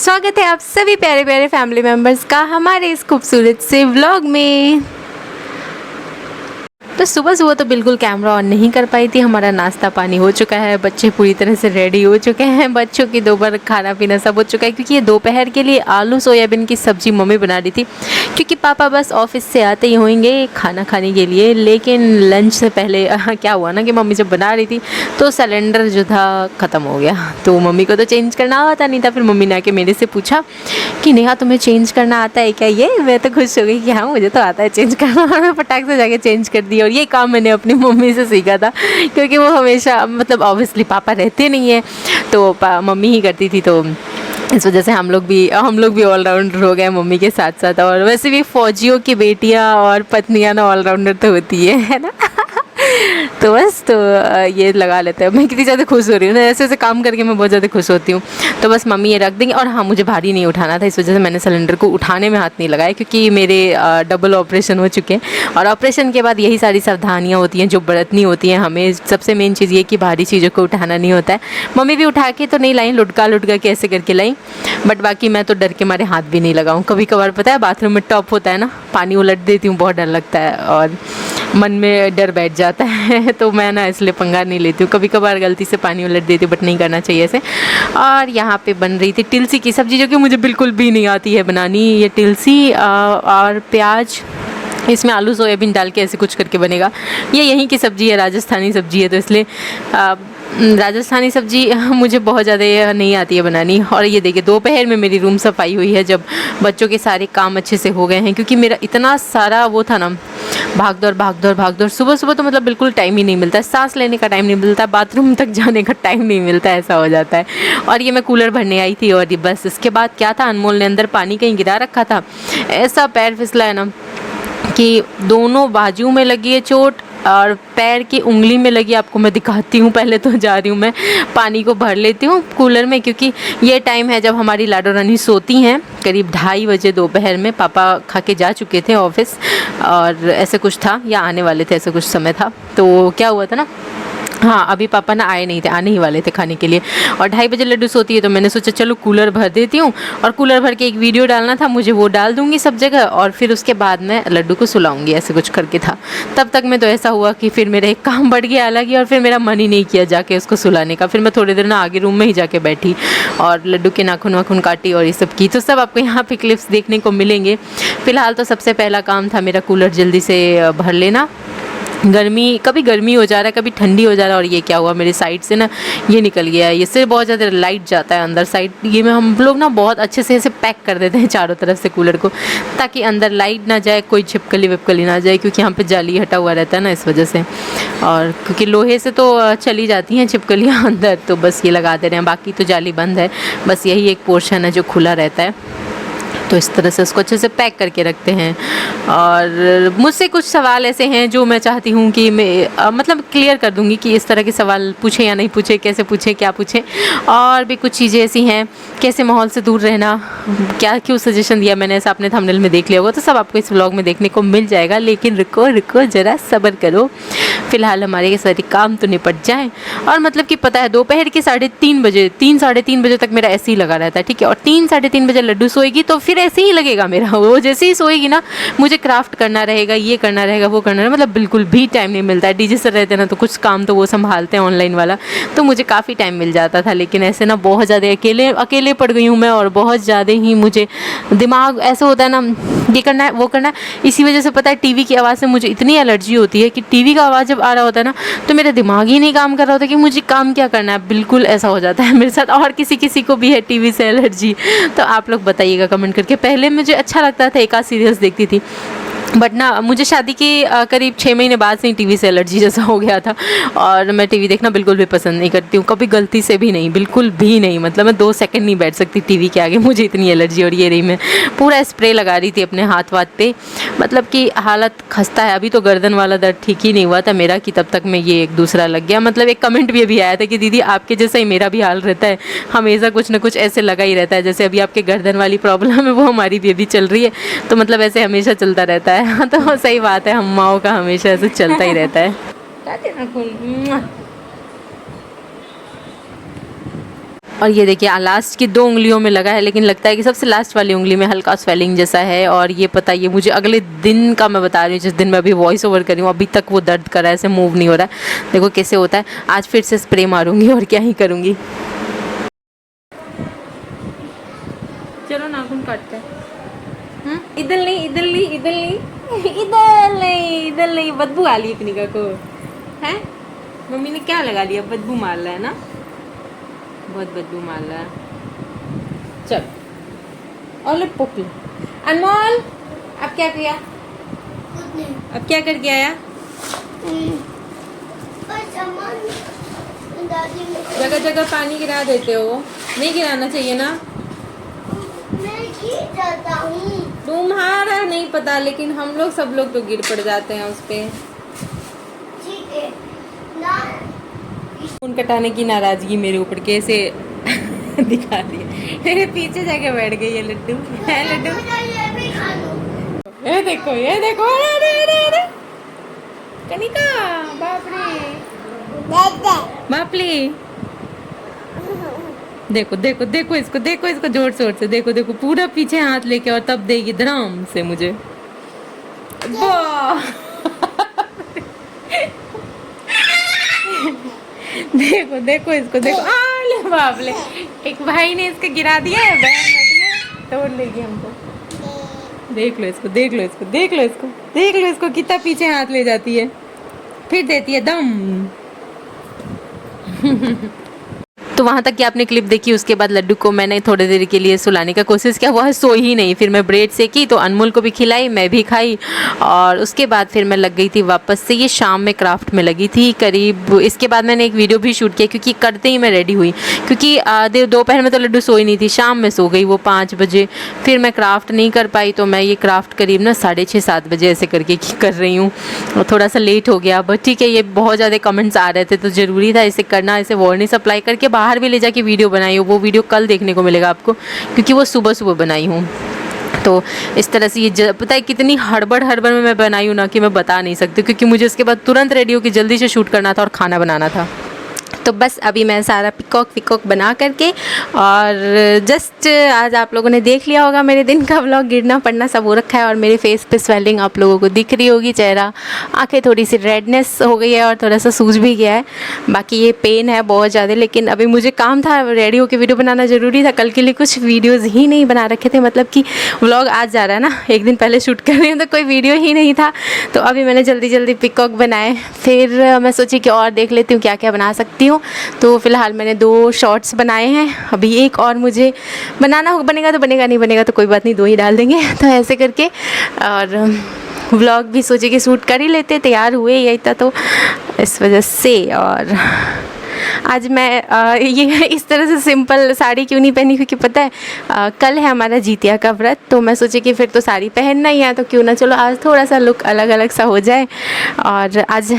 स्वागत है आप सभी प्यारे प्यारे फैमिली मेम्बर्स का हमारे इस खूबसूरत से व्लॉग में। तो सुबह सुबह तो बिल्कुल कैमरा ऑन नहीं कर पाई थी। हमारा नाश्ता पानी हो चुका है, बच्चे पूरी तरह से रेडी हो चुके हैं, बच्चों की दोपहर खाना पीना सब हो चुका है। क्योंकि ये दोपहर के लिए आलू सोयाबीन की सब्ज़ी मम्मी बना रही थी, क्योंकि पापा बस ऑफिस से आते ही होंगे खाना खाने के लिए। लेकिन लंच से पहले क्या हुआ ना कि मम्मी जब बना रही थी तो सिलेंडर जो था ख़त्म हो गया। तो मम्मी को तो चेंज करना आता नहीं था। फिर मम्मी ने आके मेरे से पूछा कि नेहा तुम्हें चेंज करना आता है क्या? ये मैं तो खुश हो गई कि हाँ मुझे तो आता है चेंज करना। और मैं फटाक से जाके चेंज कर दिया। और ये काम मैंने अपनी मम्मी से सीखा था, क्योंकि वो हमेशा मतलब ऑब्वियसली पापा रहते नहीं है तो मम्मी ही करती थी। तो इस वजह से हम लोग भी ऑलराउंडर हो गए मम्मी के साथ साथ। और वैसे भी फौजियों की बेटियां और पत्नियां ना ऑलराउंडर तो होती है ना। तो बस तो ये लगा लेते हैं। मैं कितनी ज़्यादा खुश हो रही हूँ ना, ऐसे ऐसे काम करके मैं बहुत ज़्यादा खुश होती हूँ। तो बस मम्मी ये रख देंगे। और हाँ, मुझे भारी नहीं उठाना था, इस वजह से मैंने सिलेंडर को उठाने में हाथ नहीं लगाया, क्योंकि मेरे डबल ऑपरेशन हो चुके हैं। और ऑपरेशन के बाद यही सारी सावधानियाँ होती हैं जो बरतनी होती हैं हमें। सबसे मेन चीज़ ये कि भारी चीज़ों को उठाना नहीं होता है। मम्मी भी उठा के तो नहीं लाई, लुटका के ऐसे करके लाई, बट बाकी मैं तो डर के मारे हाथ भी नहीं लगाऊँ। कभी कभार पता है बाथरूम में टॉप होता है ना, पानी उलट देती हूँ, बहुत डर लगता है और मन में डर बैठ जाता है। तो मैं ना इसलिए पंगा नहीं लेती हूँ। कभी कभार गलती से पानी उलट देती हूँ, बट नहीं करना चाहिए ऐसे। और यहाँ पे बन रही थी तिलसी की सब्ज़ी, जो कि मुझे बिल्कुल भी नहीं आती है बनानी। ये तिलसी और प्याज, इसमें आलू सोयाबीन डाल के ऐसे कुछ करके बनेगा। ये यहीं की सब्ज़ी है, राजस्थानी सब्ज़ी है, तो इसलिए राजस्थानी सब्ज़ी मुझे बहुत ज़्यादा नहीं आती है बनानी। और ये देखिए दोपहर में मेरी रूम सफाई हुई है, जब बच्चों के सारे काम अच्छे से हो गए हैं। क्योंकि मेरा इतना सारा वो था ना, भाग दौड़ सुबह सुबह तो मतलब बिल्कुल टाइम ही नहीं मिलता है। सांस लेने का टाइम नहीं मिलता, बाथरूम तक जाने का टाइम नहीं मिलता, ऐसा हो जाता है। और ये मैं कूलर भरने आई थी और बस इसके बाद क्या था, अनमोल ने अंदर पानी कहीं गिरा रखा था, ऐसा पैर फिसला है ना कि दोनों बाजू में लगी है चोट और पैर की उंगली में लगी। आपको मैं दिखाती हूँ, पहले तो जा रही हूँ मैं पानी को भर लेती हूँ कूलर में, क्योंकि ये टाइम है जब हमारी लाडो रानी सोती हैं। करीब 2:30 बजे दोपहर में पापा खा के जा चुके थे ऑफिस, और ऐसे कुछ था या आने वाले थे, ऐसे कुछ समय था। तो क्या हुआ था ना, हाँ अभी पापा ना आए नहीं थे, आने ही वाले थे खाने के लिए। और 2:30 बजे लड्डू सोती है, तो मैंने सोचा चलो कूलर भर देती हूँ। और कूलर भर के एक वीडियो डालना था मुझे, वो डाल दूँगी सब जगह, और फिर उसके बाद मैं लड्डू को सुलाऊंगी, ऐसे कुछ करके था। तब तक में तो ऐसा हुआ कि फिर मेरा एक काम बढ़ गया अलग ही, और फिर मेरा मन ही नहीं किया जाके उसको सुलाने का। फिर मैं थोड़ी देर ना आगे रूम में ही जाके बैठी और लड्डू के नाखून वाखून काटी और ये सब की। तो सब आपको यहाँ पे क्लिप्स देखने को मिलेंगे। फिलहाल तो सबसे पहला काम था मेरा कूलर जल्दी से भर लेना। कभी गर्मी हो जा रहा है, कभी ठंडी हो जा रहा है। और ये क्या हुआ, मेरे साइड से ना ये निकल गया है, इससे बहुत ज़्यादा लाइट जाता है अंदर साइड। ये में हम लोग ना बहुत अच्छे से ऐसे पैक कर देते हैं चारों तरफ से कूलर को, ताकि अंदर लाइट ना जाए, कोई छिपकली विपकली ना जाए, क्योंकि यहाँ पे जाली हटा हुआ रहता है ना, इस वजह से। और क्योंकि लोहे से तो चली जाती हैं छिपकलियाँ अंदर, तो बस ये लगा दे रहे हैं, बाकी तो जाली बंद है। बस यही एक पोर्शन है जो खुला रहता है, तो इस तरह से उसको अच्छे से पैक करके रखते हैं। और मुझसे कुछ सवाल ऐसे हैं जो मैं चाहती हूँ कि मैं मतलब क्लियर कर दूँगी कि इस तरह के सवाल पूछे या नहीं पूछे, कैसे पूछे, क्या पूछे। और भी कुछ चीज़ें ऐसी हैं, कैसे माहौल से दूर रहना, क्या क्यों सजेशन दिया मैंने, ऐसा आपने थंबनेल में देख लिया होगा, तो सब आपको इस व्लॉग में देखने को मिल जाएगा। लेकिन रुको ज़रा सब्र करो, फ़िलहाल हमारे सारे काम तो निपट जाएँ। और मतलब कि पता है दोपहर के 3:30 बजे, 3-3:30 बजे तक मेरा ऐसे ही लगा रहता है, ठीक है। और 3-3:30 बजे लड्डू सोएगी तो फिर ऐसे ही लगेगा मेरा, वो जैसे ही सोएगी ना मुझे क्राफ्ट करना रहेगा, ये करना रहेगा, वो करना रहेगा, मतलब बिल्कुल भी टाइम नहीं मिलता है। डीजे सर रहते हैं ना, तो कुछ काम तो वो संभालते हैं ऑनलाइन वाला, तो मुझे काफ़ी टाइम मिल जाता था। लेकिन ऐसे ना बहुत ज़्यादा अकेले पड़ गई हूँ मैं, और बहुत ज़्यादा ही मुझे दिमाग ऐसा होता है ना, ये करना है वो करना है। इसी वजह से पता है टीवी की आवाज़ से मुझे इतनी एलर्जी होती है कि टीवी का आवाज़ जब आ रहा होता है ना, तो मेरा दिमाग ही नहीं काम कर रहा होता कि मुझे काम क्या करना है। बिल्कुल ऐसा हो जाता है मेरे साथ, और किसी को भी है टीवी से एलर्जी, तो आप लोग बताइएगा कमेंट करके। पहले मुझे अच्छा लगता था, एक आध सीरियल्स देखती थी, बट ना मुझे शादी के करीब 6 महीने बाद से ही टीवी से एलर्जी जैसा हो गया था। और मैं टीवी देखना बिल्कुल भी पसंद नहीं करती हूँ, कभी गलती से भी नहीं, बिल्कुल भी नहीं। मतलब मैं 2 सेकंड नहीं बैठ सकती टीवी के आगे, मुझे इतनी एलर्जी। और ये रही, मैं पूरा स्प्रे लगा रही थी अपने हाथ वाथ पे, मतलब कि हालत खस्ता है। अभी तो गर्दन वाला दर्द ठीक ही नहीं हुआ था मेरा, कि तब तक में ये एक दूसरा लग गया। मतलब एक कमेंट भी अभी आया था कि दीदी आपके जैसा ही मेरा भी हाल रहता है, हमेशा कुछ ना कुछ ऐसे लगा ही रहता है, जैसे अभी आपके गर्दन वाली प्रॉब्लम है वो हमारी भी अभी चल रही है, तो मतलब ऐसे हमेशा चलता रहता है। तो सही बात है, हम माओ का हमेशा ऐसे चलता ही रहता है। और ये देखिए लास्ट की 2 उंगलियों में लगा है, लेकिन लगता है कि सबसे लास्ट वाली उंगली में हल्का स्वेलिंग जैसा है। और ये पता ये मुझे अगले दिन का मैं बता रही हूँ, जिस दिन मैं अभी वॉइस ओवर कर रही हूँ, अभी तक वो दर्द कर रहा है, ऐसे मूव नहीं हो रहा है। देखो कैसे होता है। आज फिर से स्प्रे मारूंगी और क्या ही करूँगी। चलो नाखून काटते हैं। इधर नहीं, इधर नहीं, इधर नहीं, इधर नहीं, इधर नहीं। बदबू आ रही कनिका को है। मम्मी ने क्या लगा लिया, बदबू मार रहा है ना, बहुत बदबू मार रहा है। चल और पोपी अनमोल, अब क्या किया, अब क्या करके आया? जगह जगह पानी गिरा देते हो, नहीं गिराना चाहिए ना। मैं गिर जाता हूँ। तुम्हारा नहीं पता, लेकिन हम लोग सब लोग तो गिर पड़ जाते हैं उस पे। ठीक है ना। फोन कटाने की नाराजगी मेरे ऊपर कैसे दिखा रही है। मेरे पीछे जाके बैठ गई है लड्डू। है लड्डू, ये भी खा लो। ये देखो, ये देखो, अरे अरे अरे कनिका, बाप रे बाप रे। देखो देखो देखो इसको, देखो इसको जोर शोर से देखो, देखो पूरा पीछे हाथ लेके और तब देगी धड़ाम से मुझे। देखो देखो इसको, देखो आले बाप ले। एक भाई ने इसको गिरा दिया है, बहन तोड़ लेगी हमको। देख लो इसको, देख लो इसको, देख लो इसको, देख लो इसको कितना पीछे हाथ ले जाती है, फिर देती है दम। तो वहाँ तक की आपने क्लिप देखी। उसके बाद लड्डू को मैंने थोड़ी देर के लिए सुलाने का कोशिश किया, वह सोई ही नहीं। फिर मैं ब्रेड सेकी तो अनमोल को भी खिलाई, मैं भी खाई। और उसके बाद फिर मैं लग गई थी वापस से, ये शाम में क्राफ्ट में लगी थी करीब। इसके बाद मैंने एक वीडियो भी शूट किया, क्योंकि करते ही मैं रेडी हुई, क्योंकि दोपहर में तो लड्डू सोई नहीं थी, शाम में सो गई वो 5 बजे। फिर मैं क्राफ्ट नहीं कर पाई, तो मैं ये क्राफ्ट करीब ना 6:30-7 बजे ऐसे करके कर रही हूँ। थोड़ा सा लेट हो गया, बट ठीक है। ये बहुत ज़्यादा कमेंट्स आ रहे थे, तो ज़रूरी था इसे करना। इसे वार्निंग अप्लाई करके बाहर भी ले जाके वीडियो बनाई हो, वो वीडियो कल देखने को मिलेगा आपको, क्योंकि वो सुबह सुबह बनाई हूँ। तो इस तरह से ये पता है कितनी हड़बड़ में मैं बनाई हूँ ना, कि मैं बता नहीं सकती, क्योंकि मुझे उसके बाद तुरंत रेडी होकर जल्दी से शूट करना था और खाना बनाना था। तो बस अभी मैं सारा पिकॉक बना करके, और जस्ट आज आप लोगों ने देख लिया होगा मेरे दिन का व्लॉग। गिरना पड़ना सब हो रखा है, और मेरे फेस पे स्वेलिंग आप लोगों को दिख रही होगी, चेहरा, आंखें थोड़ी सी रेडनेस हो गई है और थोड़ा सा सूज भी गया है। बाकी ये पेन है बहुत ज़्यादा, लेकिन अभी मुझे काम था, रेडी होकर वीडियो बनाना ज़रूरी था। कल के लिए कुछ वीडियोज़ ही नहीं बना रखे थे, मतलब कि व्लॉग आज जा रहा है ना, एक दिन पहले शूट कर रही हूँ, तो कोई वीडियो ही नहीं था। तो अभी मैंने जल्दी पिकॉक बनाए, फिर मैं सोची कि और देख लेती हूँ क्या क्या बना सकती हूँ। तो फिलहाल मैंने 2 शॉर्ट्स बनाए हैं, अभी एक और मुझे बनाना होगा। बनेगा तो बनेगा, नहीं बनेगा तो कोई बात नहीं, 2 ही डाल देंगे। तो ऐसे करके, और व्लॉग भी सोचे कि शूट कर ही लेते, तैयार हुए यही था, तो इस वजह से। और आज मैं ये इस तरह से सिंपल साड़ी क्यों नहीं पहनी, क्योंकि पता है कल है हमारा जीतिया का व्रत। तो मैं सोची कि फिर तो साड़ी पहनना ही है, तो क्यों ना चलो आज थोड़ा सा लुक अलग अलग सा हो जाए। और आज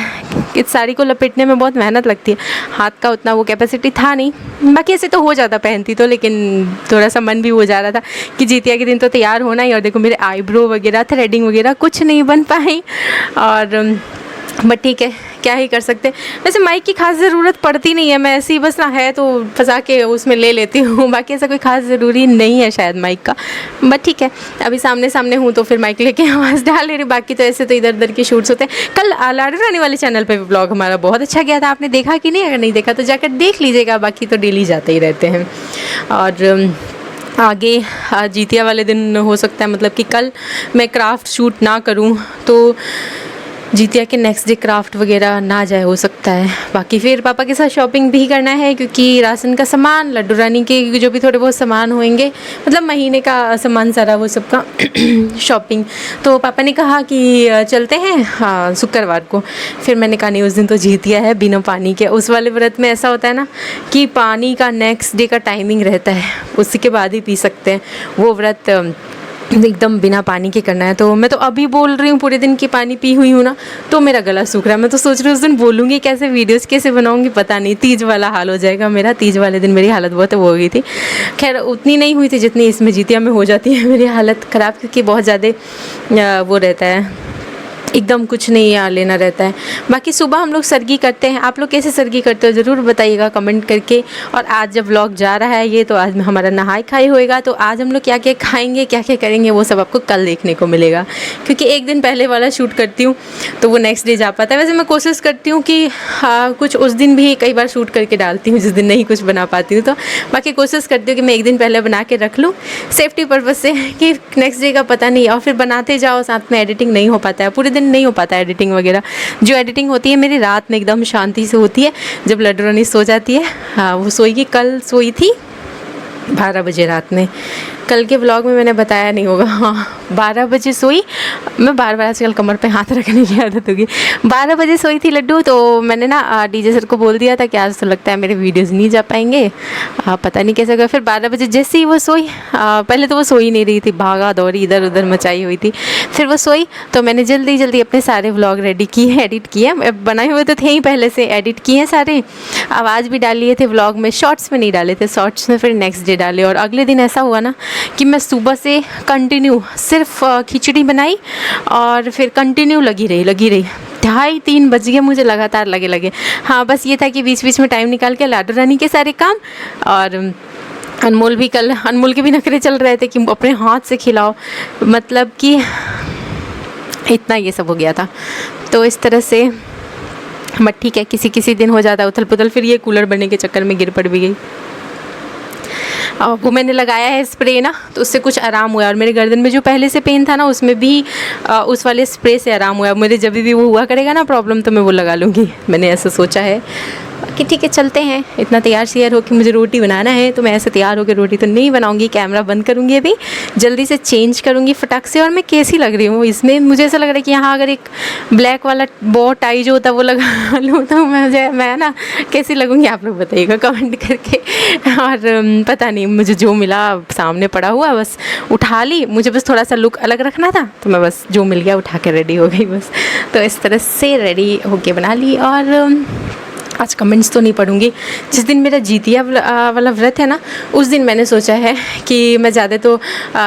इस साड़ी को लपेटने में बहुत मेहनत लगती है, हाथ का उतना वो कैपेसिटी था नहीं। बाकी ऐसे तो हो जाता पहनती तो, लेकिन थोड़ा सा मन भी हो जा रहा था कि जीतिया के दिन तो तैयार होना ही। और देखो मेरे आईब्रो वगैरह, थ्रेडिंग वगैरह कुछ नहीं बन पाई, और बट ठीक है, क्या ही कर सकते। वैसे माइक की खास ज़रूरत पड़ती नहीं है, मैं ऐसे ही बस ना है तो फंसा के उसमें ले लेती हूँ, बाकी ऐसा कोई खास ज़रूरी नहीं है शायद माइक का। बट ठीक है, अभी सामने सामने हूँ तो फिर माइक लेके आवाज़ डाल ले रही। बाकी तो ऐसे तो इधर उधर के शूट्स होते हैं। कल लाडू रानी वाले चैनल पर भी ब्लॉग हमारा बहुत अच्छा गया था, आपने देखा कि नहीं? अगर नहीं देखा तो जाकर देख लीजिएगा, बाकी तो डेली जाते ही रहते हैं। और आगे जीतिया वाले दिन हो सकता है, मतलब कि कल मैं क्राफ्ट शूट ना करूँ तो जीतिया के नेक्स्ट डे क्राफ्ट वगैरह ना जाए, हो सकता है। बाकी फिर पापा के साथ शॉपिंग भी करना है, क्योंकि राशन का सामान, लड्डू रानी के जो भी थोड़े बहुत सामान होंगे, मतलब महीने का सामान सारा वो सबका शॉपिंग। तो पापा ने कहा कि चलते हैं हाँ शुक्रवार को। फिर मैंने कहा नहीं, उस दिन तो जीतिया है बिना पानी के। उस वाले व्रत में ऐसा होता है ना कि पानी का नेक्स्ट डे का टाइमिंग रहता है, उसी के बाद ही पी सकते हैं। वो व्रत एकदम बिना पानी के करना है। तो मैं तो अभी बोल रही हूँ, पूरे दिन की पानी पी हुई हूँ ना, तो मेरा गला सूख रहा है। मैं तो सोच रही हूँ उस दिन बोलूँगी कैसे, वीडियोस कैसे बनाऊँगी, पता नहीं। तीज वाला हाल हो जाएगा मेरा। तीज वाले दिन मेरी हालत बहुत वो हो गई थी। खैर उतनी नहीं हुई थी जितनी इसमें जीतिया में हो जाती है मेरी हालत ख़राब, क्योंकि बहुत ज़्यादा वो रहता है, एकदम कुछ नहीं लेना रहता है। बाकी सुबह हम लोग सरगी करते हैं। आप लोग कैसे सरगी करते हो ज़रूर बताइएगा कमेंट करके। और आज जब व्लॉग जा रहा है ये, तो आज हमारा नहाई खाई होएगा। तो आज हम लोग क्या क्या खाएंगे, क्या क्या करेंगे, वो सब आपको कल देखने को मिलेगा, क्योंकि एक दिन पहले वाला शूट करती हूँ तो वो नेक्स्ट डे जा पाता है। वैसे मैं कोशिश करती हूँ कि कुछ उस दिन भी कई बार शूट करके डालती हूँ जिस दिन नहीं कुछ बना पाती हूँ। तो बाकी कोशिश करती हूँ कि मैं एक दिन पहले बना के रख लूँ सेफ्टी पर्पज़ से, कि नेक्स्ट डे का पता नहीं। और फिर बनाते जाओ, साथ में एडिटिंग नहीं हो पाता है, पूरे दिन नहीं हो पाता है एडिटिंग वगैरह। जो एडिटिंग होती है मेरी रात में एकदम शांति से होती है, जब लड्डू रानी सो जाती है। हाँ, वो सोएगी, कल सोई थी 12 बजे रात में। कल के व्लॉग में मैंने बताया नहीं होगा, हाँ 12 बजे सोई। मैं बार बार आजकल कमर पे हाथ रखने की आदत होगी। 12 बजे सोई थी लड्डू। तो मैंने ना डीजे सर को बोल दिया था कि आज तो लगता है मेरे वीडियोस नहीं जा पाएंगे, पता नहीं कैसे होगा। फिर 12 बजे जैसे ही वो सोई, पहले तो वो सोई नहीं रही थी, भागा दौड़ी इधर उधर मचाई हुई थी। फिर वो सोई तो मैंने जल्दी जल्दी अपने सारे व्लॉग रेडी किए, एडिट किए। बनाए हुए तो थे ही पहले से, एडिट किए हैं सारे। आवाज़ भी डाल लिए थे व्लॉग में, शॉर्ट्स में नहीं डाले थे, शॉर्ट्स में फिर नेक्स्ट डे डाले। और अगले दिन ऐसा हुआ ना कि मैं सुबह से कंटिन्यू सिर्फ खिचड़ी बनाई और फिर कंटिन्यू लगी रही 2:30-3 बज गए मुझे लगातार लगे। हाँ, बस ये था कि बीच बीच में टाइम निकाल के लाडू रानी के सारे काम। और अनमोल के भी नखरे चल रहे थे कि अपने हाथ से खिलाओ, मतलब कि इतना ये सब हो गया था। तो इस तरह से बट ठीक है, किसी दिन हो जाता उथल पुथल। फिर ये कूलर बनने के चक्कर में गिर पड़ भी गई। वो मैंने लगाया है स्प्रे ना, तो उससे कुछ आराम हुआ। और मेरे गर्दन में जो पहले से पेन था ना, उसमें भी उस वाले स्प्रे से आराम हुआ। मेरे जब भी वो हुआ करेगा ना प्रॉब्लम, तो मैं वो लगा लूँगी, मैंने ऐसा सोचा है। कि ठीक है चलते हैं। इतना तैयार शेयर हो कि मुझे रोटी बनाना है, तो मैं ऐसे तैयार होकर रोटी तो नहीं बनाऊंगी, कैमरा बंद करूंगी, अभी जल्दी से चेंज करूंगी फटाक से। और मैं कैसी लग रही हूँ इसमें, मुझे ऐसा लग रहा है कि यहाँ अगर एक ब्लैक वाला बॉ टाई जो होता है वो लगा लूँ तो मैं ना कैसी लगूंगी, आप लोग बताइएगा कमेंट करके। और पता नहीं, मुझे जो मिला सामने पड़ा हुआ बस उठा ली। मुझे बस थोड़ा सा लुक अलग रखना था, तो मैं बस जो मिल गया उठा के रेडी हो गई बस। तो इस तरह से रेडी होके बना ली। और आज कमेंट्स तो नहीं पढ़ूंगी। जिस दिन मेरा जीतिया वाला व्रत है ना, उस दिन मैंने सोचा है कि मैं ज़्यादा तो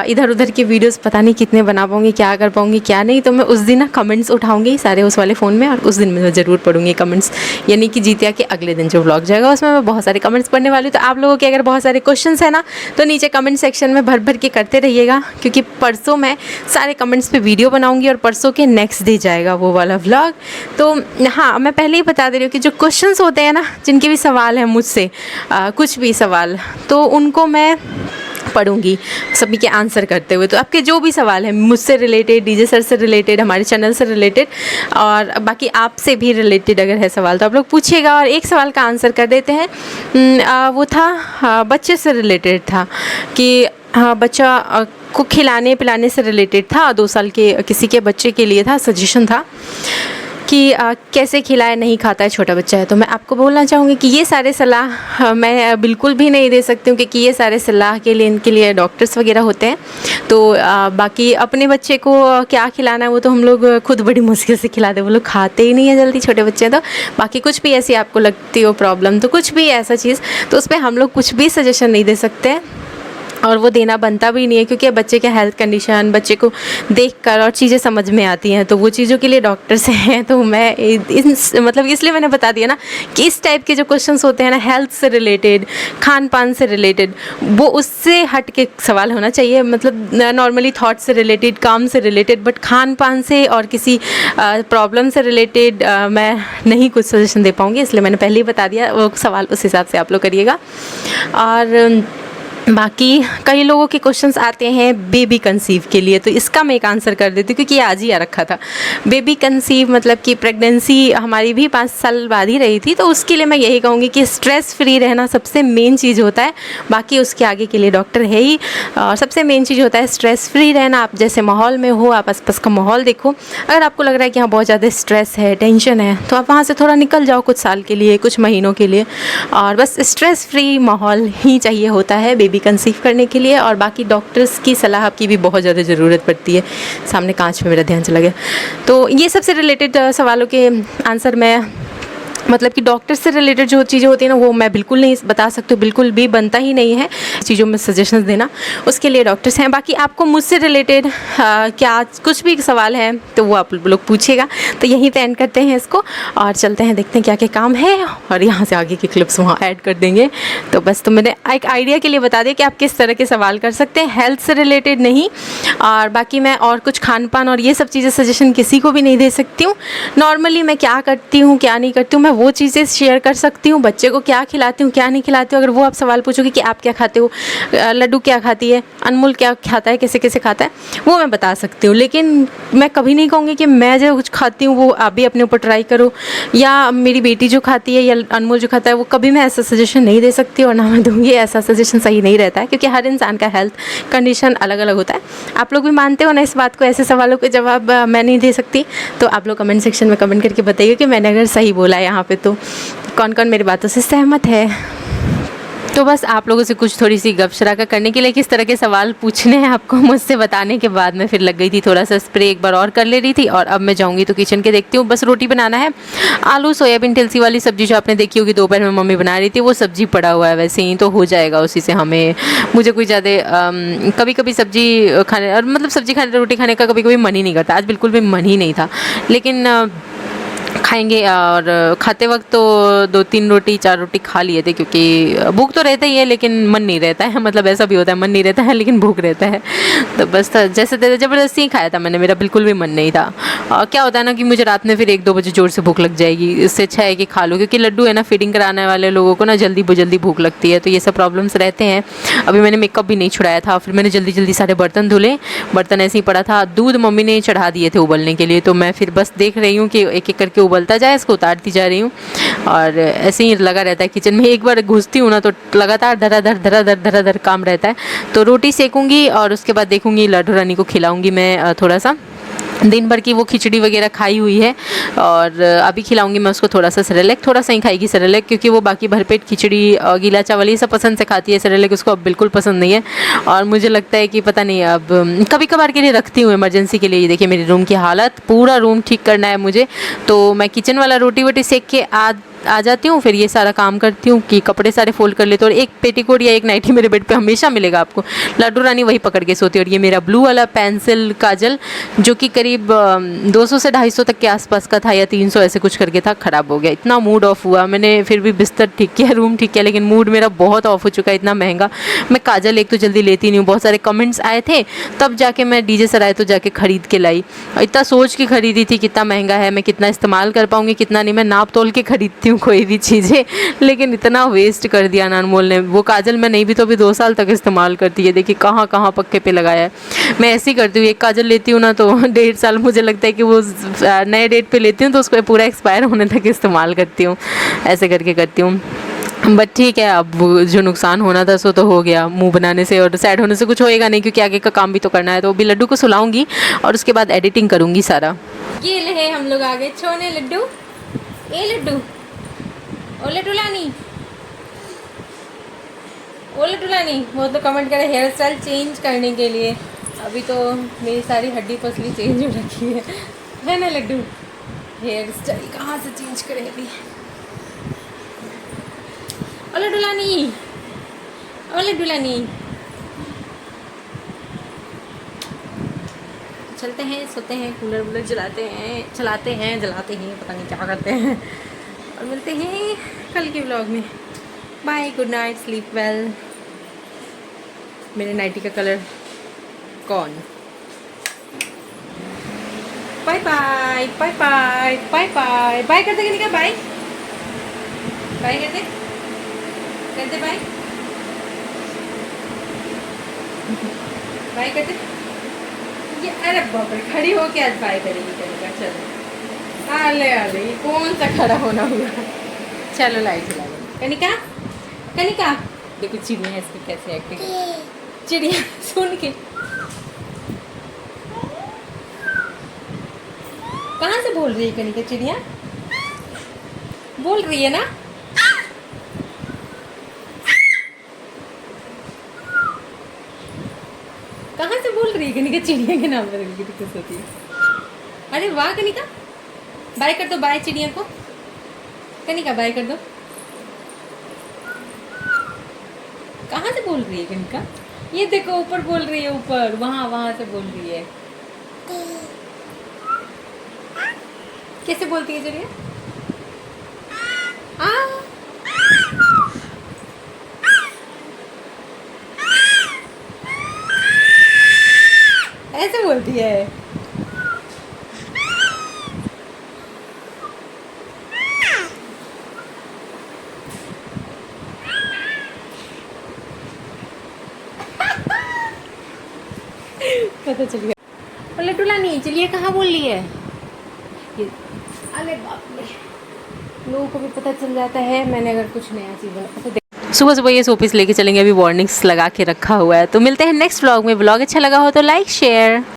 इधर उधर की वीडियोस पता नहीं कितने बना पाऊँगी, क्या कर पाऊँगी क्या नहीं। तो मैं उस दिन ना कमेंट्स उठाऊँगी सारे उस वाले फ़ोन में, और उस दिन मैं ज़रूर पढ़ूँगी कमेंट्स। यानी कि जीतिया के अगले दिन जो व्लॉग जाएगा उसमें मैं बहुत सारे कमेंट्स पढ़ने वाली हूँ। तो आप लोगों के अगर बहुत सारे क्वेश्चन है ना, तो नीचे कमेंट सेक्शन में भर भर के करते रहिएगा, क्योंकि परसों मैं सारे कमेंट्स पर वीडियो बनाऊँगी और परसों के नेक्स्ट डे जाएगा वो वाला व्लॉग। तो हाँ, मैं पहले ही बता दे रही हूँ कि जो क्वेश्चन होते हैं ना, जिनके भी सवाल हैं मुझसे, कुछ भी सवाल, तो उनको मैं पढ़ूंगी सभी के आंसर करते हुए। तो आपके जो भी सवाल हैं मुझसे रिलेटेड, डीजे सर से रिलेटेड, हमारे चैनल से रिलेटेड, और बाकी आपसे भी रिलेटेड अगर है सवाल तो आप लोग पूछिएगा। और एक सवाल का आंसर कर देते हैं। वो था बच्चे से रिलेटेड था, कि बच्चा को खिलाने पिलाने से रिलेटेड था। 2 साल के किसी के बच्चे के लिए था, सजेशन था कि कैसे खिलाए, नहीं खाता है, छोटा बच्चा है। तो मैं आपको बोलना चाहूँगी कि ये सारे सलाह मैं बिल्कुल भी नहीं दे सकती हूँ, क्योंकि ये सारे सलाह के लिए इनके लिए डॉक्टर्स वगैरह होते हैं। तो बाकी अपने बच्चे को क्या खिलाना है वो तो हम लोग खुद बड़ी मुश्किल से खिलाते, वो लोग खाते ही नहीं है जल्दी, छोटे बच्चे हैं। तो बाकी कुछ भी ऐसी आपको लगती हो प्रॉब्लम, तो कुछ भी ऐसा चीज़, तो उस पर हम लोग कुछ भी सजेशन नहीं दे सकते, और वो देना बनता भी नहीं है, क्योंकि बच्चे के हेल्थ कंडीशन, बच्चे को देखकर और चीज़ें समझ में आती हैं, तो वो चीज़ों के लिए डॉक्टर्स हैं। तो मैं मतलब इसलिए मैंने बता दिया ना कि इस टाइप के जो क्वेश्चंस होते हैं ना, हेल्थ से रिलेटेड, खान पान से रिलेटेड, वो उससे हट के सवाल होना चाहिए। मतलब नॉर्मली थॉट से रिलेटेड, काम से रिलेटेड, बट खान पान से और किसी प्रॉब्लम से रिलेटेड मैं नहीं कुछ सजेशन दे पाऊँगी, इसलिए मैंने पहले ही बता दिया। वो सवाल उस हिसाब से आप लोग करिएगा। और बाकी कई लोगों के क्वेश्चंस आते हैं बेबी कंसीव के लिए, तो इसका मैं एक आंसर कर देती हूँ, क्योंकि ये आज ही आ रखा था। बेबी कंसीव मतलब कि प्रेगनेंसी हमारी भी 5 साल बाद ही रही थी, तो उसके लिए मैं यही कहूँगी कि स्ट्रेस फ्री रहना सबसे मेन चीज़ होता है। बाकी उसके आगे के लिए डॉक्टर है ही, और सबसे मेन चीज़ होता है स्ट्रेस फ्री रहना। आप जैसे माहौल में हो, आप आसपास का माहौल देखो। अगर आपको लग रहा है कि यहाँ बहुत ज़्यादा स्ट्रेस है, टेंशन है, तो आप वहाँ से थोड़ा निकल जाओ कुछ साल के लिए, कुछ महीनों के लिए, और बस स्ट्रेस फ्री माहौल ही चाहिए होता है बेबी कंसीव करने के लिए। और बाकी डॉक्टर्स की सलाह आपकी भी बहुत ज़्यादा ज़रूरत पड़ती है। सामने कांच में मेरा ध्यान चला गया। तो ये सबसे रिलेटेड सवालों के आंसर मैं मतलब कि डॉक्टर से रिलेटेड जो चीज़ें होती हैं ना वो मैं बिल्कुल नहीं बता सकती हूँ, बिल्कुल भी बनता ही नहीं है चीज़ों में सजेशंस देना, उसके लिए डॉक्टर्स हैं। बाकी आपको मुझसे रिलेटेड क्या कुछ भी सवाल है तो वो आप लोग पूछिएगा। तो यहीं पे एंड करते हैं इसको और चलते हैं, देखते हैं क्या क्या काम है और यहाँ से आगे की क्लिप्स वहाँ ऐड कर देंगे। तो बस तो मैंने एक आइडिया के लिए बता दिया कि आप किस तरह के सवाल कर सकते हैं, हेल्थ से रिलेटेड नहीं। और बाकी मैं और कुछ खान पान और ये सब चीज़ें सजेशन किसी को भी नहीं दे सकती हूँ। नॉर्मली मैं क्या करती हूँ क्या नहीं करती हूँ मैं वो चीज़ें शेयर कर सकती हूँ। बच्चे को क्या खिलाती हूँ क्या नहीं खिलाती हूँ, अगर वो आप सवाल पूछोगे कि आप क्या खाते हो, लड्डू क्या खाती है, अनमोल क्या खाता है, कैसे कैसे खाता है, वो मैं बता सकती हूँ। लेकिन मैं कभी नहीं कहूँगी कि मैं जो कुछ खाती हूँ वो आप भी अपने ऊपर ट्राई करो, या मेरी बेटी जो खाती है या अनमोल जो खाता है वो कभी मैं ऐसा सजेशन नहीं दे सकती और ना मैं दूँगी। ऐसा सजेशन सही नहीं रहता है क्योंकि हर इंसान का हेल्थ कंडीशन अलग अलग होता है। आप लोग भी मानते हो ना इस बात को, ऐसे सवालों के जवाब मैं नहीं दे सकती। तो आप लोग कमेंट सेक्शन में कमेंट करके बताइए कि मैंने अगर सही बोला है यहाँ पे तो कौन कौन मेरी बातों से सहमत है। तो बस आप लोगों से कुछ थोड़ी सी गपशराका करने के लिए किस तरह के सवाल पूछने हैं आपको मुझसे बताने के बाद मैं फिर लग गई थी थोड़ा सा स्प्रे एक बार और कर ले रही थी। और अब मैं जाऊंगी तो किचन के देखती हूँ, बस रोटी बनाना है। आलू सोयाबीन टिलसी वाली सब्जी जो आपने देखी होगी दोपहर में मम्मी बना रही थी वो सब्जी पड़ा हुआ है, वैसे ही तो हो जाएगा उसी से। हमें मुझे कोई ज़्यादा कभी कभी सब्जी खाने और मतलब सब्जी खाने रोटी खाने का कभी कभी मन ही नहीं करता, आज बिल्कुल भी मन ही नहीं था। लेकिन खाएंगे और खाते वक्त तो 2-3 रोटी 4 रोटी खा लिए थे क्योंकि भूख तो रहता ही है लेकिन मन नहीं रहता है, मतलब ऐसा भी होता है मन नहीं रहता है लेकिन भूख रहता है। तो बस था जैसे ज़बरदस्ती ही खाया था मैंने, मेरा बिल्कुल भी मन नहीं था। और क्या होता है ना कि मुझे रात में फिर 1-2 बजे जोर से भूख लग जाएगी, इससे अच्छा है कि खा लो क्योंकि लड्डू है ना फीडिंग कराने वाले लोगों को ना जल्दी भूख लगती है, तो ये सब प्रॉब्लम्स रहते हैं। अभी मैंने मेकअप भी नहीं छुड़ाया था, फिर मैंने जल्दी सारे बर्तन धुले, बर्तन ऐसे ही पड़ा था, दूध मम्मी ने चढ़ा दिए थे उबलने के लिए, तो मैं फिर बस देख रही हूँ कि एक एक करके उबलता जाए, इसको उतारती जा रही हूँ। और ऐसे ही लगा रहता है किचन में, एक बार घुसती हूँ ना तो लगातार धराधर काम रहता है। तो रोटी सेकूंगी और उसके बाद देखूंगी लड्डू रानी को खिलाऊंगी मैं थोड़ा सा, दिन भर की वो खिचड़ी वगैरह खाई हुई है और अभी खिलाऊंगी मैं उसको थोड़ा सा सेरेलैक, थोड़ा सा ही खाएगी सेरेलैक क्योंकि वो बाकी भरपेट खिचड़ी गीला चावल ये सब पसंद से खाती है, सेरेलैक उसको अब बिल्कुल पसंद नहीं है। और मुझे लगता है कि पता नहीं अब कभी कभार के लिए रखती हूँ इमरजेंसी के लिए। ये देखिए मेरी रूम की हालत, पूरा रूम ठीक करना है मुझे, तो मैं किचन वाला रोटी वोटी सेक के आ जाती हूँ, फिर ये सारा काम करती हूँ कि कपड़े सारे फोल्ड कर लेते हैं। और एक पेटीकोट या एक नाइटी मेरे बेड पे हमेशा मिलेगा आपको, लड्डू रानी वही पकड़ के सोती है। और ये मेरा ब्लू वाला पेंसिल काजल जो कि करीब 200 से 250 तक के आसपास का था या 300 ऐसे कुछ करके था, ख़राब हो गया। इतना मूड ऑफ हुआ, मैंने फिर भी बिस्तर ठीक किया, रूम ठीक किया, लेकिन मूड मेरा बहुत ऑफ हो चुका है। इतना महंगा, मैं काजल एक तो जल्दी लेती नहीं हूँ, बहुत सारे कमेंट्स आए थे तब जाके मैं डीजे सराय तो जाके ख़रीद के लाई। इतना सोच के ख़रीदी थी कितना महंगा है, मैं कितना इस्तेमाल कर पाऊँगी कितना नहीं, मैं नाप तोल के ख़रीदती हूँ कोई भी चीज़ें, लेकिन इतना वेस्ट कर दिया ना अनमोल ने। वो काजल मैं नहीं भी तो अभी 2 साल तक इस्तेमाल करती है, देखिए कहाँ कहाँ पक्के पे लगाया है। मैं ऐसे ही करती हूँ, एक काजल लेती हूँ ना तो 1.5 साल मुझे लगता है कि वो नए डेट पे लेती हूँ तो उसको पूरा एक्सपायर होने तक इस्तेमाल करती हूँ, ऐसे करके करती हूँ। बट ठीक है, अब जो नुकसान होना था सो तो हो गया, मुंह बनाने से और सैड होने से कुछ होएगा नहीं क्योंकि आगे का काम भी तो करना है। तो अभी लड्डू को सुलाऊंगी और उसके बाद एडिटिंग करूँगी सारा। ये ले हम लोग आगे छोने लड्डू, ए लड्डू ओ लड्डू लानी वो तो कमेंट करे हेयर स्टाइल चेंज करने के लिए। अभी तो मेरी सारी हड्डी पसली चेंज हो रखी है ना लड्डू। हेयर स्टाइल कहाँ से चेंज करें अभी। ओ लड्डू लानी चलते हैं, सोते हैं, कूलर वूलर चलाते हैं, पता नहीं क्या करते हैं। और मिलते हैं कल के व्लॉग में। Bye, good night, sleep well. मेरे नाइटी का कलर कौन। Bye bye bye bye bye bye bye करते कि नहीं का बाय बाय करते बाय बाय करते ये। अरे बाप रे, खड़ी हो के आज बाय करेगी कनिका। चलो आले ये कौन सा खड़ा होना हुआ। चलो लाइट जला लो। कनिका देखो चिड़िया है इसकी कैसे एक्टिंग, चिड़िया सुन के कहाँ से बोल रही है कनिका। चिड़िया बोल रही है ना, कहाँ से बोल रही है कनिका। चिड़िया के नाम पर कितनी खुश होती है। अरे वाह कनिका, बाय कर दो, बाय चिड़िया को। कनिका बाय कर दो। कहाँ से बोल रही है कनिका? ये देखो ऊपर बोल रही है, ऊपर वहाँ से बोल रही है। कैसे बोलती है चलिए? ऐसे बोलती है। पता चल गया। और लड्डू लानी चलिए कहाँ बोल रही है ये? अरे बाप रे, लोगों को भी पता चल जाता है मैंने अगर कुछ नया चीज़ बना तो। सुबह सुबह ये शोपीस लेके चलेंगे, अभी वार्निंग्स लगा के रखा हुआ है। तो मिलते हैं नेक्स्ट व्लॉग में। व्लॉग अच्छा लगा हो तो लाइक शेयर।